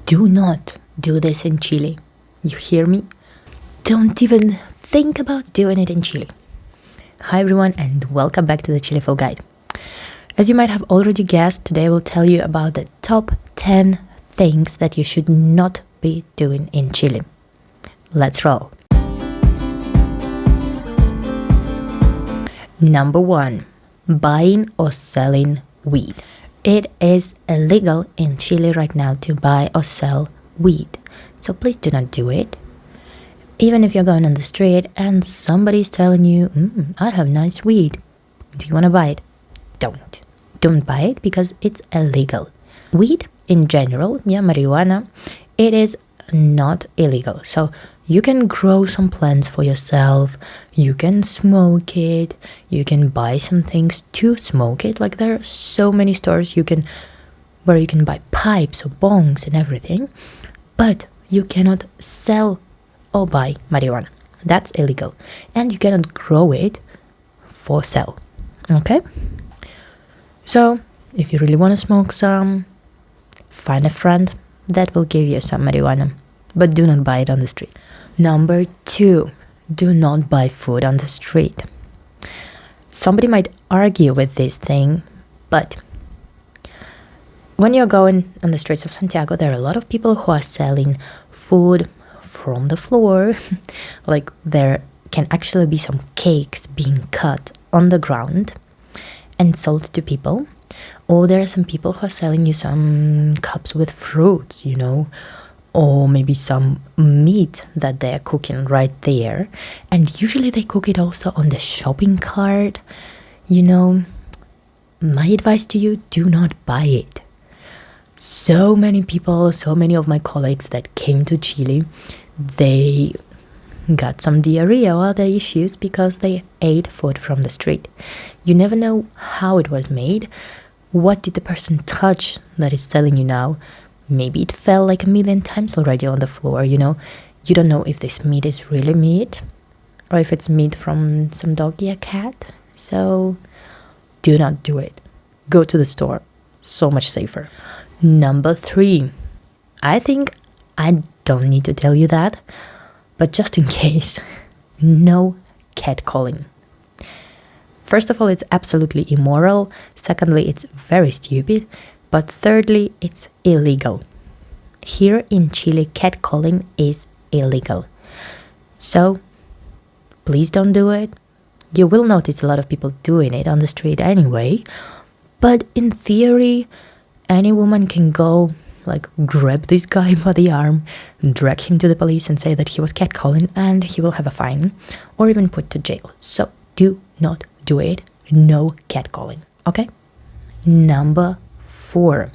Do not do this in Chile. You hear me? Don't even think about doing it in Chile. Hi everyone and welcome back to the Chileful Guide. As you might have already guessed, today I will tell you about the top 10 things that you should not be doing in Chile. Let's roll. Number 1. Buying or selling weed. It is illegal in Chile right now to buy or sell weed. So please do not do it. Even if you're going on the street and somebody's telling you, I have nice weed. Do you want to buy it? Don't buy it because it's illegal. Weed in general, marijuana, it is not illegal. So you can grow some plants for yourself, you can smoke it, you can buy some things to smoke it. Like there are so many stores where you can buy pipes or bongs and everything, but you cannot sell or buy marijuana. That's illegal. And you cannot grow it for sale. Okay? So if you really want to smoke some, find a friend that will give you some marijuana, but do not buy it on the street. Number 2, do not buy food on the street. Somebody might argue with this thing, but when you're going on the streets of Santiago, there are a lot of people who are selling food from the floor. Like there can actually be some cakes being cut on the ground and sold to people. Or there are some people who are selling you some cups with fruits, or maybe some meat that they're cooking right there. And usually they cook it also on the shopping cart. My advice to you, do not buy it. So many of my colleagues that came to Chile, they got some diarrhea or other issues because they ate food from the street. You never know how it was made. What did the person touch that is selling you now? Maybe it fell like 1,000,000 times already on the floor, You don't know if this meat is really meat or if it's meat from some doggy or cat. So do not do it. Go to the store. So much safer. Number 3. I think I don't need to tell you that, but just in case, no catcalling. First of all, it's absolutely immoral. Secondly, it's very stupid. But thirdly, it's illegal. Here in Chile, catcalling is illegal. So please don't do it. You will notice a lot of people doing it on the street anyway. But in theory, any woman can go, grab this guy by the arm, drag him to the police and say that he was catcalling, and he will have a fine or even put to jail. So do not do it. No catcalling. Okay? Number 4.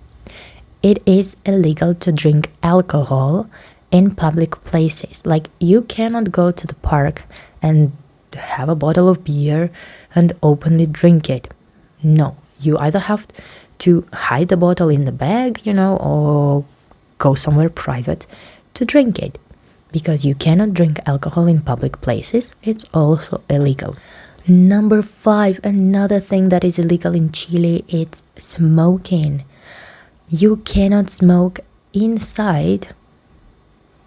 It is illegal to drink alcohol in public places. Like you cannot go to the park and have a bottle of beer and openly drink it. No, you either have to hide the bottle in the bag, or go somewhere private to drink it, because you cannot drink alcohol in public places. It's also illegal. Number 5, another thing that is illegal in Chile, it's smoking. You cannot smoke inside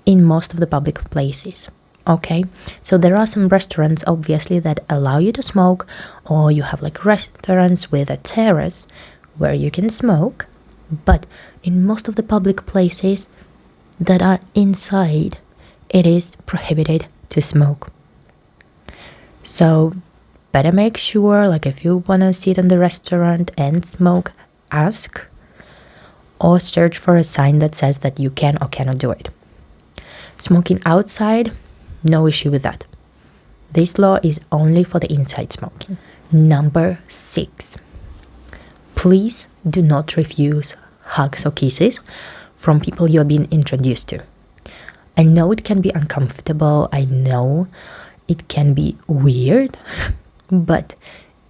in most of the public places. Okay, so there are some restaurants obviously that allow you to smoke, or you have restaurants with a terrace where you can smoke, but in most of the public places that are inside, it is prohibited to smoke. So better make sure, if you want to sit in the restaurant and smoke, ask or search for a sign that says that you can or cannot do it. Smoking outside, no issue with that. This law is only for the inside smoking. Number 6. Please do not refuse hugs or kisses from people you are being introduced to. I know it can be uncomfortable. I know it can be weird. But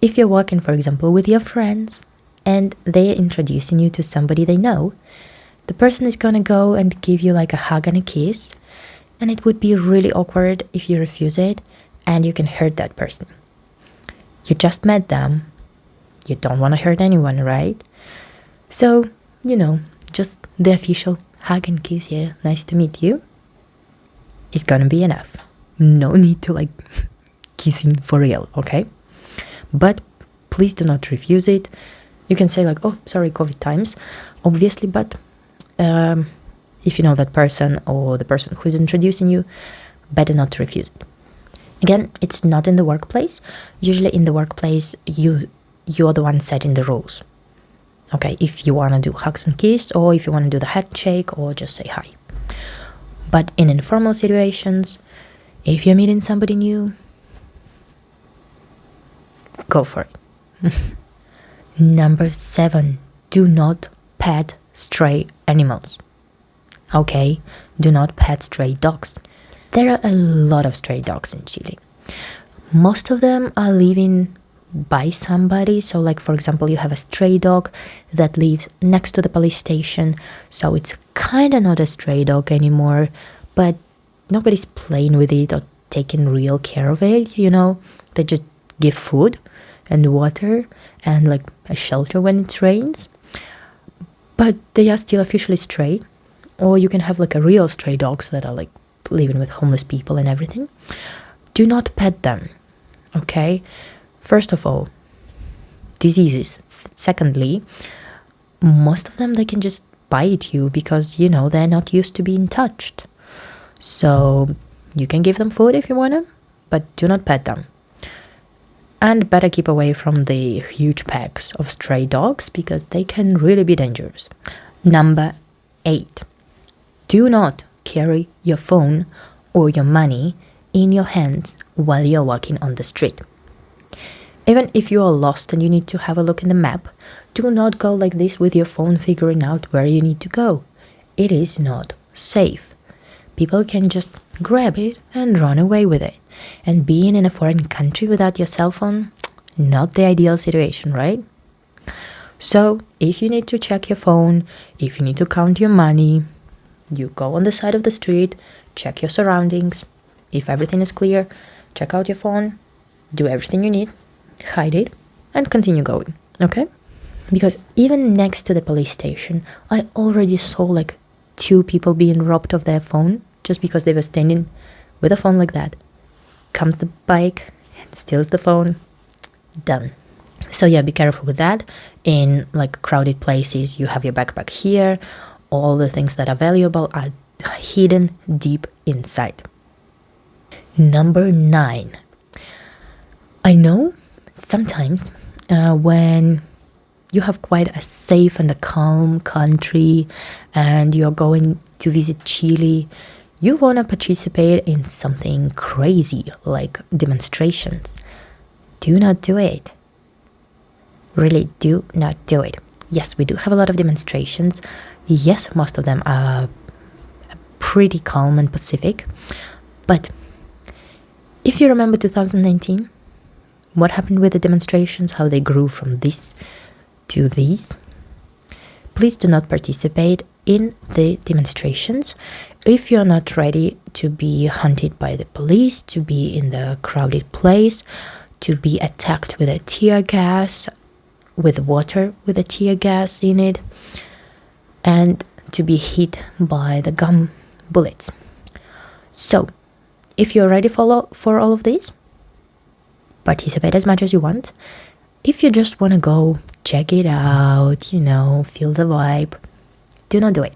if you're walking, for example, with your friends and they are introducing you to somebody they know, the person is going to go and give you a hug and a kiss. And it would be really awkward if you refuse it and you can hurt that person. You just met them. You don't want to hurt anyone, right? So, just the official hug and kiss, yeah, nice to meet you, is gonna be enough. No need to like kissing for real, okay? But please do not refuse it. You can say like, oh, sorry, COVID times, obviously, but if you know that person or the person who is introducing you, better not to refuse it. Again, it's not in the workplace. Usually in the workplace, you're the one setting the rules. Okay, if you want to do hugs and kiss, or if you want to do the handshake, or just say hi. But in informal situations, if you're meeting somebody new, go for it. Number 7, do not pet stray animals. Okay, do not pet stray dogs. There are a lot of stray dogs in Chile. Most of them are living by somebody. So like, for example, you have a stray dog that lives next to the police station. So it's kind of not a stray dog anymore, but nobody's playing with it or taking real care of it, you know. They just give food and water and like a shelter when it rains. But they are still officially stray. Or you can have like a real stray dogs that are like living with homeless people and everything. Do not pet them, okay? First of all, diseases. Secondly, most of them, they can just bite you because, you know, they're not used to being touched. So you can give them food if you want to, but do not pet them. And better keep away from the huge packs of stray dogs because they can really be dangerous. Number 8. Do not carry your phone or your money in your hands while you're walking on the street. Even if you are lost and you need to have a look in the map, do not go like this with your phone figuring out where you need to go. It is not safe. People can just grab it and run away with it. And being in a foreign country without your cell phone, not the ideal situation, right? So if you need to check your phone, if you need to count your money, you go on the side of the street, check your surroundings. If everything is clear, check out your phone, do everything you need, hide it, and continue going, okay? Because even next to the police station, I already saw like 2 people being robbed of their phone just because they were standing with a phone like that. Comes the bike and steals the phone. Done. So yeah, be careful with that. In like crowded places, you have your backpack here. All the things that are valuable are hidden deep inside. Number 9. I know sometimes when you have quite a safe and a calm country and you're going to visit Chile, you want to participate in something crazy like demonstrations. Do not do it. Really, do not do it. Yes, we do have a lot of demonstrations. Yes, most of them are pretty calm and pacific. But if you remember 2019, what happened with the demonstrations, how they grew from this to these, please do not participate in the demonstrations. If you're not ready to be hunted by the police, to be in the crowded place, to be attacked with a tear gas, with water with a tear gas in it, and to be hit by the gum bullets. So, if you're ready for all of this, participate as much as you want. If you just want to go check it out, you know, feel the vibe, do not do it.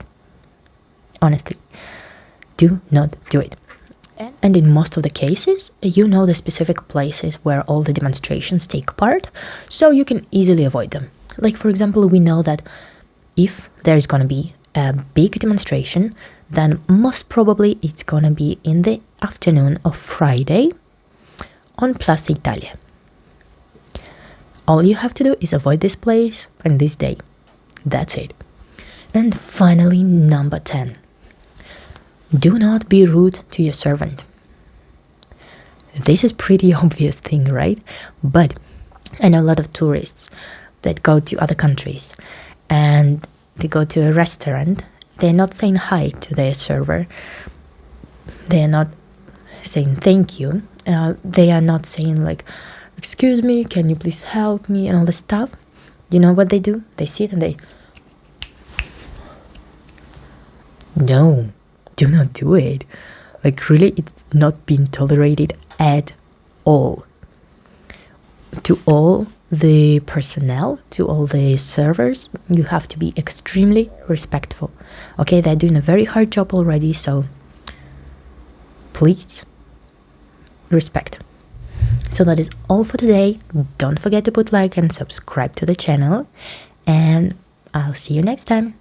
Honestly, do not do it. And in most of the cases, you know the specific places where all the demonstrations take part, so you can easily avoid them. Like, for example, we know that if there's going to be a big demonstration, then most probably it's going to be in the afternoon of Friday on Plaza Italia. All you have to do is avoid this place and this day. That's it. And finally, number 10. Do not be rude to your servant. This is pretty obvious thing, right? But I know a lot of tourists that go to other countries and they go to a restaurant. They're not saying hi to their server. They're not saying thank you. They are not saying like, excuse me, can you please help me, and all this stuff. You know what they do? They sit and they No, do not do it. Like, really, it's not being tolerated at all. To all the personnel, to all the servers, you have to be extremely respectful. Okay, they're doing a very hard job already, so please respect. So that is all for today. Don't forget to put like and subscribe to the channel, and I'll see you next time.